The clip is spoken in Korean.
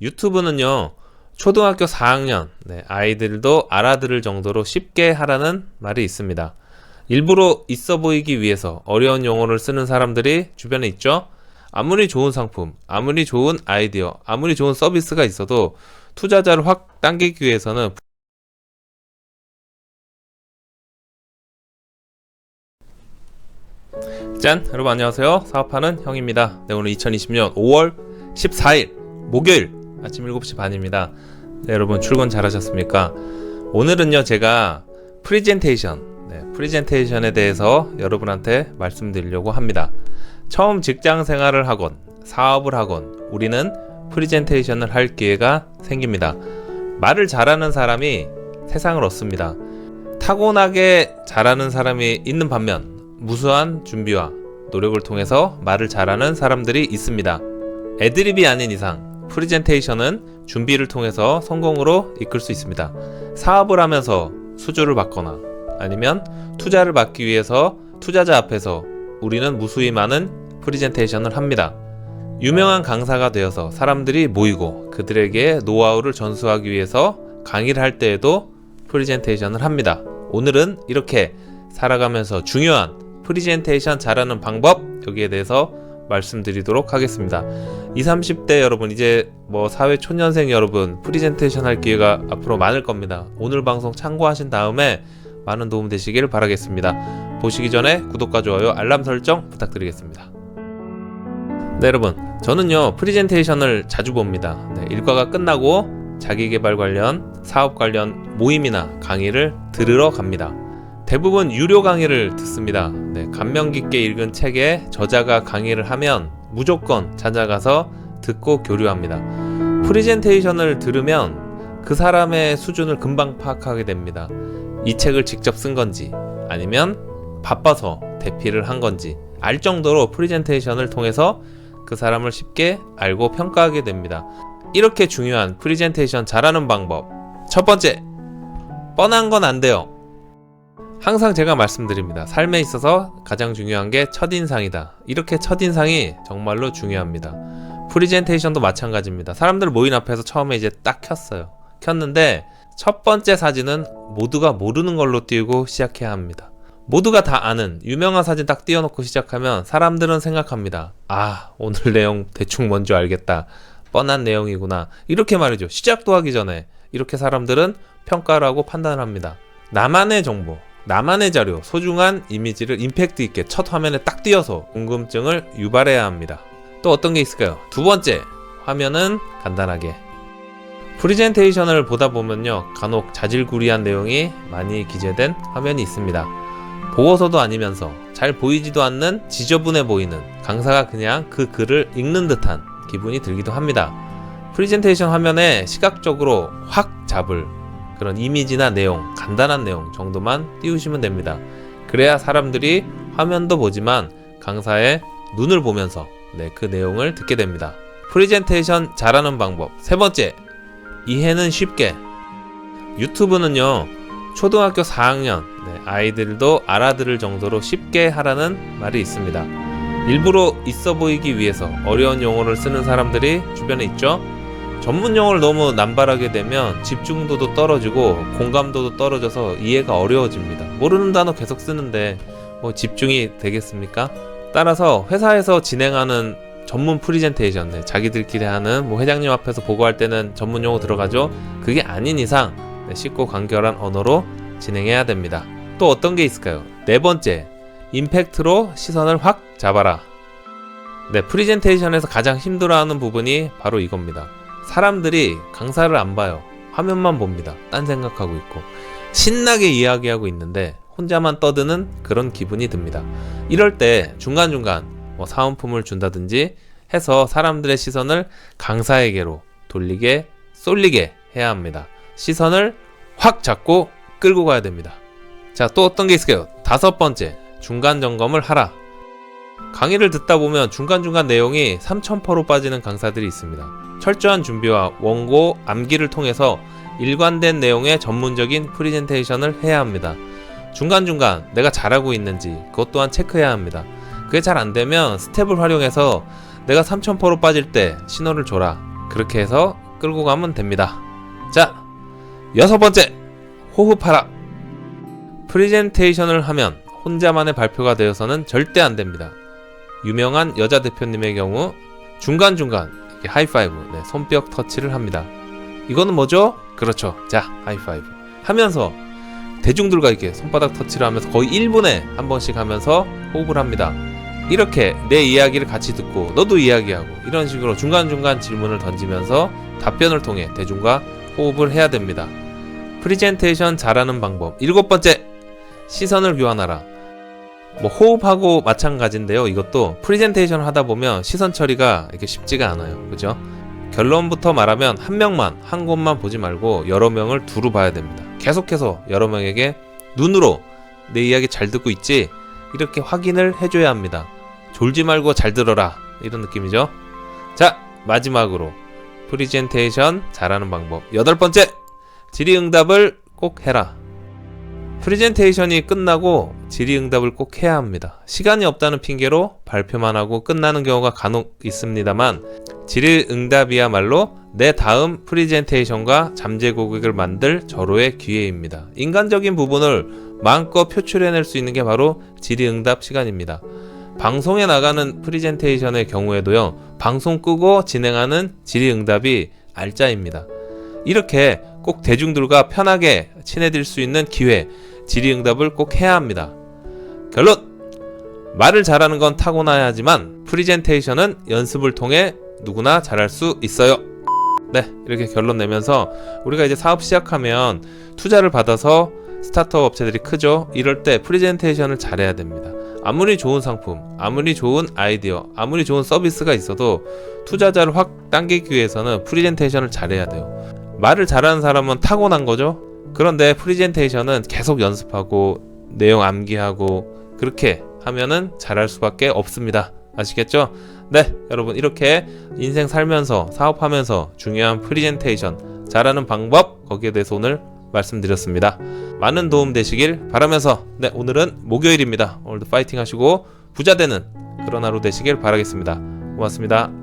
유튜브는요, 초등학교 4학년 아이들도 알아들을 정도로 쉽게 하라는 말이 있습니다. 일부러 있어 보이기 위해서 어려운 용어를 쓰는 사람들이 주변에 있죠. 아무리 좋은 상품, 아무리 좋은 아이디어, 아무리 좋은 서비스가 있어도 투자자를 확 당기기 위해서는 짠! 여러분 안녕하세요. 사업하는 형입니다. 오늘 2020년 5월 14일 목요일 아침 7시 반입니다. 여러분 출근 잘하셨습니까? 오늘은요 제가 프리젠테이션에 대해서 여러분한테 말씀드리려고 합니다. 처음 직장 생활을 하건 사업을 하건 우리는 프리젠테이션을 할 기회가 생깁니다. 말을 잘하는 사람이 세상을 얻습니다. 타고나게 잘하는 사람이 있는 반면 무수한 준비와 노력을 통해서 말을 잘하는 사람들이 있습니다. 애드립이 아닌 이상 프리젠테이션은 준비를 통해서 성공으로 이끌 수 있습니다. 사업을 하면서 수주를 받거나 아니면 투자를 받기 위해서 투자자 앞에서 우리는 무수히 많은 프리젠테이션을 합니다. 유명한 강사가 되어서 사람들이 모이고 그들에게 노하우를 전수하기 위해서 강의를 할 때에도 프리젠테이션을 합니다. 오늘은 이렇게 살아가면서 중요한 프리젠테이션 잘하는 방법 여기에 대해서 말씀드리도록 하겠습니다. 20, 30대 여러분 이제 사회 초년생 여러분 프리젠테이션 할 기회가 앞으로 많을 겁니다. 오늘 방송 참고하신 다음에 많은 도움 되시길 바라겠습니다. 보시기 전에 구독과 좋아요 알람 설정 부탁드리겠습니다. 여러분 저는요 프리젠테이션을 자주 봅니다. 일과가 끝나고 자기계발 관련 사업 관련 모임이나 강의를 들으러 갑니다. 대부분 유료 강의를 듣습니다. 감명 깊게 읽은 책에 저자가 강의를 하면 무조건 찾아가서 듣고 교류합니다. 프리젠테이션을 들으면 그 사람의 수준을 금방 파악하게 됩니다. 이 책을 직접 쓴 건지 아니면 바빠서 대피를 한 건지 알 정도로 프리젠테이션을 통해서 그 사람을 쉽게 알고 평가하게 됩니다. 이렇게 중요한 프리젠테이션 잘하는 방법 첫 번째, 뻔한 건 안 돼요. 항상 제가 말씀드립니다. 삶에 있어서 가장 중요한 게 첫인상이다. 이렇게 첫인상이 정말로 중요합니다. 프리젠테이션도 마찬가지입니다. 사람들 모인 앞에서 처음에 이제 딱 켰는데 첫 번째 사진은 모두가 모르는 걸로 띄우고 시작해야 합니다. 모두가 다 아는 유명한 사진 딱 띄워놓고 시작하면 사람들은 생각합니다. 오늘 내용 대충 뭔지 알겠다. 뻔한 내용이구나. 이렇게 말이죠. 시작도 하기 전에 이렇게 사람들은 평가를 하고 판단을 합니다. 나만의 정보, 나만의 자료, 소중한 이미지를 임팩트 있게 첫 화면에 딱 띄워서 궁금증을 유발해야 합니다. 또 어떤 게 있을까요? 두 번째, 화면은 간단하게. 프리젠테이션을 보다 보면요 간혹 자질구리한 내용이 많이 기재된 화면이 있습니다. 보고서도 아니면서 잘 보이지도 않는 지저분해 보이는 강사가 그냥 그 글을 읽는 듯한 기분이 들기도 합니다. 프리젠테이션 화면에 시각적으로 확 잡을 그런 이미지나 내용, 간단한 내용 정도만 띄우시면 됩니다. 그래야 사람들이 화면도 보지만 강사의 눈을 보면서 그 내용을 듣게 됩니다. 프리젠테이션 잘하는 방법 세 번째, 이해는 쉽게. 유튜브는요 초등학교 4학년 아이들도 알아들을 정도로 쉽게 하라는 말이 있습니다. 일부러 있어 보이기 위해서 어려운 용어를 쓰는 사람들이 주변에 있죠. 전문 용어를 너무 남발하게 되면 집중도도 떨어지고 공감도도 떨어져서 이해가 어려워집니다. 모르는 단어 계속 쓰는데 집중이 되겠습니까? 따라서 회사에서 진행하는 전문 프리젠테이션, 자기들끼리 하는 회장님 앞에서 보고할 때는 전문 용어 들어가죠. 그게 아닌 이상 쉽고 간결한 언어로 진행해야 됩니다. 또 어떤 게 있을까요? 네 번째, 임팩트로 시선을 확 잡아라. 프리젠테이션에서 가장 힘들어하는 부분이 바로 이겁니다. 사람들이 강사를 안 봐요. 화면만 봅니다. 딴 생각하고 있고 신나게 이야기하고 있는데 혼자만 떠드는 그런 기분이 듭니다. 이럴 때 중간중간 사은품을 준다든지 해서 사람들의 시선을 강사에게로 돌리게 쏠리게 해야 합니다. 시선을 확 잡고 끌고 가야 됩니다. 자, 또 어떤 게 있을까요? 다섯 번째, 중간 점검을 하라. 강의를 듣다 보면 중간중간 내용이 3000%로 빠지는 강사들이 있습니다. 철저한 준비와 원고, 암기를 통해서 일관된 내용의 전문적인 프리젠테이션을 해야 합니다. 중간중간 내가 잘하고 있는지 그것 또한 체크해야 합니다. 그게 잘 안되면 스텝을 활용해서 내가 3000% 빠질 때 신호를 줘라. 그렇게 해서 끌고 가면 됩니다. 자, 6번째, 호흡하라. 프리젠테이션을 하면 혼자만의 발표가 되어서는 절대 안 됩니다. 유명한 여자 대표님의 경우 중간중간 이렇게 하이파이브, 손뼉 터치를 합니다. 이거는 뭐죠? 그렇죠. 자, 하이파이브 하면서 대중들과 이렇게 손바닥 터치를 하면서 거의 1분에 한 번씩 하면서 호흡을 합니다. 이렇게 내 이야기를 같이 듣고 너도 이야기하고 이런 식으로 중간중간 질문을 던지면서 답변을 통해 대중과 호흡을 해야 됩니다. 프리젠테이션 잘하는 방법 7번째, 시선을 교환하라. 호흡하고 마찬가지인데요. 이것도 프리젠테이션을 하다 보면 시선 처리가 이렇게 쉽지가 않아요. 그죠? 결론부터 말하면 한 명만, 한 곳만 보지 말고 여러 명을 두루 봐야 됩니다. 계속해서 여러 명에게 눈으로 내 이야기 잘 듣고 있지? 이렇게 확인을 해줘야 합니다. 졸지 말고 잘 들어라, 이런 느낌이죠. 자, 마지막으로 프리젠테이션 잘하는 방법 8번째, 질의응답을 꼭 해라. 프리젠테이션이 끝나고 질의응답을 꼭 해야 합니다. 시간이 없다는 핑계로 발표만 하고 끝나는 경우가 간혹 있습니다만 질의응답이야말로 내 다음 프리젠테이션과 잠재 고객을 만들 절호의 기회입니다. 인간적인 부분을 마음껏 표출해낼 수 있는 게 바로 질의응답 시간입니다. 방송에 나가는 프리젠테이션의 경우에도요, 방송 끄고 진행하는 질의응답이 알짜입니다. 이렇게 꼭 대중들과 편하게 친해질 수 있는 기회, 질의응답을 꼭 해야 합니다. 결론! 말을 잘하는 건 타고나야 하지만 프리젠테이션은 연습을 통해 누구나 잘할 수 있어요. 네, 이렇게 결론 내면서 우리가 이제 사업 시작하면 투자를 받아서 스타트업 업체들이 크죠. 이럴 때 프리젠테이션을 잘해야 됩니다. 아무리 좋은 상품, 아무리 좋은 아이디어, 아무리 좋은 서비스가 있어도 투자자를 확 당기기 위해서는 프리젠테이션을 잘해야 돼요. 말을 잘하는 사람은 타고난 거죠. 그런데 프리젠테이션은 계속 연습하고 내용 암기하고 그렇게 하면은 잘할 수밖에 없습니다. 아시겠죠? 네, 여러분, 이렇게 인생 살면서 사업하면서 중요한 프리젠테이션 잘하는 방법, 거기에 대해서 오늘 말씀드렸습니다. 많은 도움 되시길 바라면서, 네, 오늘은 목요일입니다. 오늘도 파이팅 하시고 부자 되는 그런 하루 되시길 바라겠습니다. 고맙습니다.